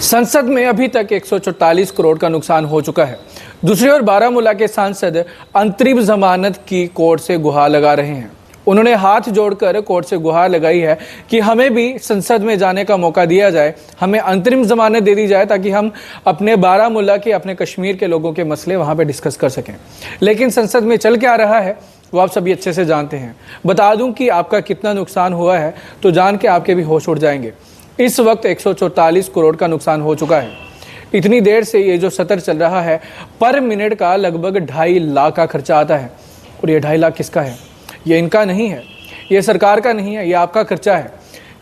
संसद में अभी तक 144 करोड़ का नुकसान हो चुका है। दूसरी ओर बारामूला के सांसद अंतरिम जमानत की कोर्ट से गुहार लगा रहे हैं। उन्होंने हाथ जोड़कर कोर्ट से गुहार लगाई है कि हमें भी संसद में जाने का मौका दिया जाए, हमें अंतरिम जमानत दे दी जाए ताकि हम अपने बारामूला के, अपने कश्मीर के लोगों के मसले वहां पे डिस्कस कर सकें। लेकिन संसद में चल क्या रहा है वो आप सभी अच्छे से जानते हैं। बता दूं कि आपका कितना नुकसान हुआ है तो जान के आपके भी होश उड़ जाएंगे। इस वक्त 144 करोड़ का नुकसान हो चुका है। इतनी देर से ये जो सत्र चल रहा है, पर मिनट का लगभग 2.5 लाख का खर्चा आता है। और ये 2.5 लाख किसका है? ये इनका नहीं है, ये सरकार का नहीं है, ये आपका खर्चा है,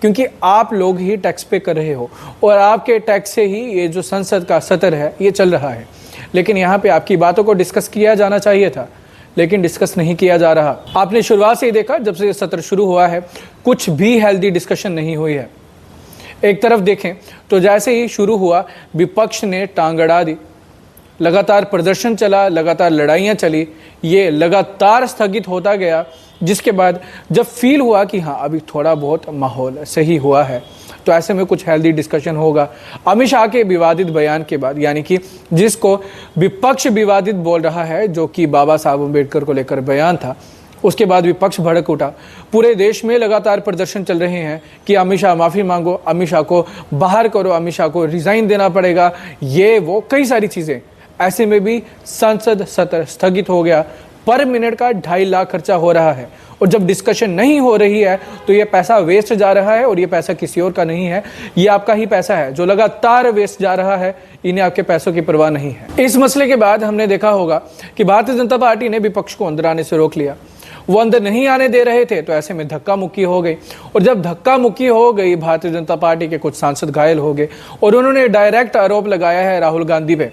क्योंकि आप लोग ही टैक्स पे कर रहे हो और आपके टैक्स से ही ये जो संसद का सत्र है ये चल रहा है। लेकिन यहाँ पे आपकी बातों को डिस्कस किया जाना चाहिए था, लेकिन डिस्कस नहीं किया जा रहा। आपने शुरुआत से ही देखा, जब से ये सत्र शुरू हुआ है कुछ भी हेल्दी डिस्कशन नहीं हुई है। एक तरफ देखें तो जैसे ही शुरू हुआ विपक्ष ने टांग अड़ा दी, लगातार प्रदर्शन चला, लगातार लड़ाइयाँ चली, ये लगातार स्थगित होता गया। जिसके बाद जब फील हुआ कि हाँ अभी थोड़ा बहुत माहौल सही हुआ है तो ऐसे में कुछ हेल्दी डिस्कशन होगा। अमित शाह के विवादित बयान के बाद, यानी कि जिसको विपक्ष विवादित बोल रहा है, जो कि बाबा साहब अम्बेडकर को लेकर बयान था, उसके बाद विपक्ष भड़क उठा। पूरे देश में लगातार प्रदर्शन चल रहे हैं कि अमित शाह माफ़ी मांगो, अमित शाह को बाहर करो, अमित शाह को रिज़ाइन देना पड़ेगा, ये वो कई सारी चीज़ें। ऐसे में भी संसद सत्र स्थगित हो गया। पर मिनट का 2.5 लाख खर्चा हो रहा है और जब डिस्कशन नहीं हो रही है तो ये पैसा वेस्ट जा रहा है। और ये पैसा किसी और का नहीं है, ये आपका ही पैसा है जो लगातार वेस्ट जा रहा है। इन्हें आपके पैसों की परवाह नहीं है। इस मसले के बाद हमने देखा होगा कि भारतीय जनता पार्टी ने विपक्ष को अंदर आने से रोक लिया। वो अंदर नहीं आने दे रहे थे तो ऐसे में धक्का मुक्की हो गई। और जब धक्का मुक्की हो गई, भारतीय जनता पार्टी के कुछ सांसद घायल हो गए और उन्होंने डायरेक्ट आरोप लगाया है राहुल गांधी पे।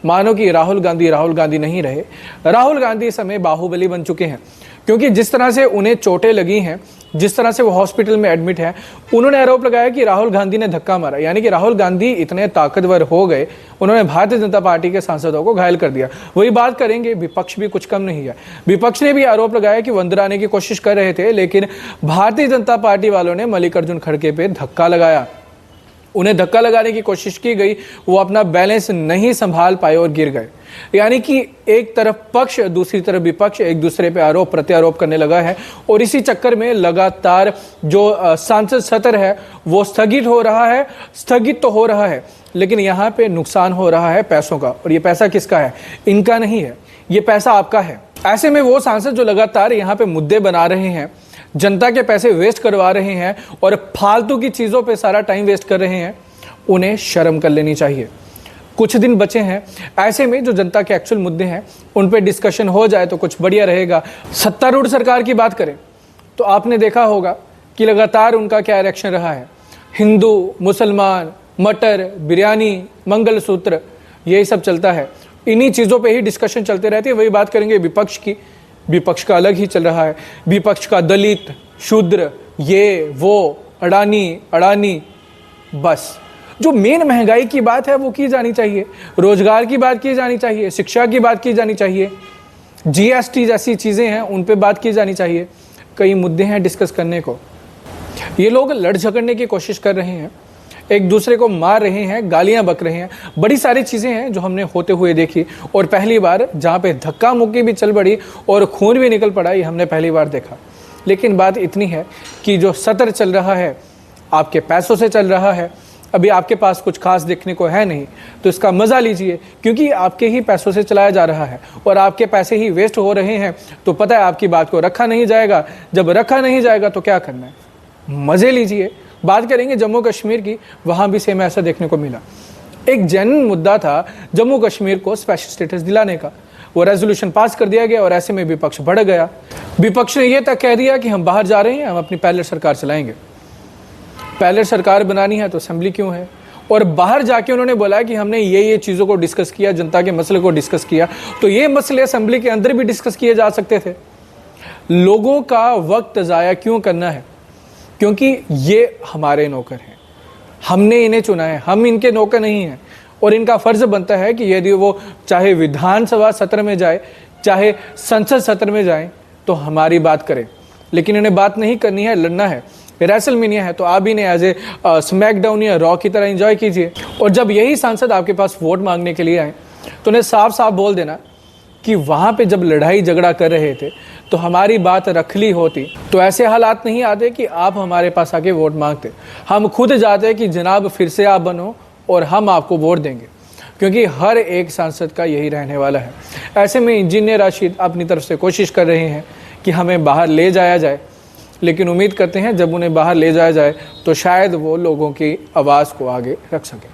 मानो कि राहुल गांधी नहीं रहे, राहुल गांधी इस समय बाहुबली बन चुके हैं, क्योंकि जिस तरह से उन्हें चोटें लगी हैं, जिस तरह से वो हॉस्पिटल में एडमिट है, उन्होंने आरोप लगाया कि राहुल गांधी ने धक्का मारा। यानी कि राहुल गांधी इतने ताकतवर हो गए, उन्होंने भारतीय जनता पार्टी के सांसदों को घायल कर दिया। वही बात करेंगे, विपक्ष भी कुछ कम नहीं है। विपक्ष ने भी आरोप लगाया कि वो अंदर आने की कोशिश कर रहे थे, लेकिन भारतीय जनता पार्टी वालों ने मल्लिकार्जुन खड़गे पे धक्का लगाया। उन्हें धक्का लगाने की कोशिश की गई, वो अपना बैलेंस नहीं संभाल पाए और गिर गए। यानी कि एक तरफ पक्ष, दूसरी तरफ विपक्ष एक दूसरे पे आरोप प्रत्यारोप करने लगा है और इसी चक्कर में लगातार जो संसद सत्र है वो स्थगित हो रहा है। स्थगित तो हो रहा है, लेकिन यहाँ पे नुकसान हो रहा है पैसों का। और ये पैसा किसका है? इनका नहीं है, ये पैसा आपका है। ऐसे में वो सांसद जो लगातार यहाँ पे मुद्दे बना रहे हैं, जनता के पैसे वेस्ट करवा रहे हैं और फालतू की चीज़ों पे सारा टाइम वेस्ट कर रहे हैं, उन्हें शर्म कर लेनी चाहिए। कुछ दिन बचे हैं, ऐसे में जो जनता के एक्चुअल मुद्दे हैं उन पे डिस्कशन हो जाए तो कुछ बढ़िया रहेगा। सत्तारूढ़ सरकार की बात करें तो आपने देखा होगा कि लगातार उनका क्या रिएक्शन रहा है। हिंदू, मुसलमान, मटर, बिरयानी, मंगलसूत्र, यही सब चलता है। इन्हीं चीज़ों पे ही डिस्कशन चलते रहते हैं। वही बात करेंगे विपक्ष की, विपक्ष का अलग ही चल रहा है। विपक्ष का दलित, शूद्र, ये वो, अडानी, बस जो मेन महंगाई की बात है वो की जानी चाहिए, रोजगार की बात की जानी चाहिए, शिक्षा की बात की जानी चाहिए, जीएसटी जैसी चीज़ें हैं उन पे बात की जानी चाहिए। कई मुद्दे हैं डिस्कस करने को। ये लोग लड़ झगड़ने की कोशिश कर रहे हैं, एक दूसरे को मार रहे हैं, गालियां बक रहे हैं, बड़ी सारी चीज़ें हैं जो हमने होते हुए देखी। और पहली बार जहाँ पे धक्का मुक्की भी चल पड़ी और खून भी निकल पड़ा, ये हमने पहली बार देखा। लेकिन बात इतनी है कि जो सत्र चल रहा है आपके पैसों से चल रहा है। अभी आपके पास कुछ खास देखने को है नहीं तो इसका मज़ा लीजिए, क्योंकि आपके ही पैसों से चलाया जा रहा है और आपके पैसे ही वेस्ट हो रहे हैं। तो पता है आपकी बात को रखा नहीं जाएगा। जब रखा नहीं जाएगा तो क्या करना है? मज़े लीजिए। बात करेंगे जम्मू कश्मीर की, वहाँ भी सेम ऐसा देखने को मिला। एक जेन्युइन मुद्दा था जम्मू कश्मीर को स्पेशल स्टेटस दिलाने का, वो रेजोल्यूशन पास कर दिया गया और ऐसे में विपक्ष बढ़ गया। विपक्ष ने यह तक कह दिया कि हम बाहर जा रहे हैं, हम अपनी पैलेट सरकार चलाएंगे। पैलेट सरकार बनानी है तो असेंबली क्यों है? और बाहर जाके उन्होंने बोला कि हमने ये चीज़ों को डिस्कस किया, जनता के मसले को डिस्कस किया। तो ये मसले असेंबली के अंदर भी डिस्कस किए जा सकते थे। लोगों का वक्त ज़ाया क्यों करना है? क्योंकि ये हमारे नौकर हैं, हमने इन्हें चुना है, हम इनके नौकर नहीं हैं। और इनका फ़र्ज़ बनता है कि यदि वो चाहे विधानसभा सत्र में जाए, चाहे संसद सत्र में जाए, तो हमारी बात करें। लेकिन इन्हें बात नहीं करनी है, लड़ना है। रेसलमेनिया है तो आप इन्हें एज ए स्मैकडाउन या रॉ की तरह एंजॉय कीजिए। और जब यही सांसद आपके पास वोट मांगने के लिए आए तो उन्हें साफ साफ बोल देना कि वहाँ पे जब लड़ाई झगड़ा कर रहे थे तो हमारी बात रख ली होती तो ऐसे हालात नहीं आते कि आप हमारे पास आके वोट मांगते। हम खुद जाते कि जनाब फिर से आप बनो और हम आपको वोट देंगे, क्योंकि हर एक सांसद का यही रहने वाला है। ऐसे में इंजीनियर राशिद अपनी तरफ से कोशिश कर रहे हैं कि हमें बाहर ले जाया जाए, लेकिन उम्मीद करते हैं जब उन्हें बाहर ले जाया जाए तो शायद वो लोगों की आवाज़ को आगे रख सकें।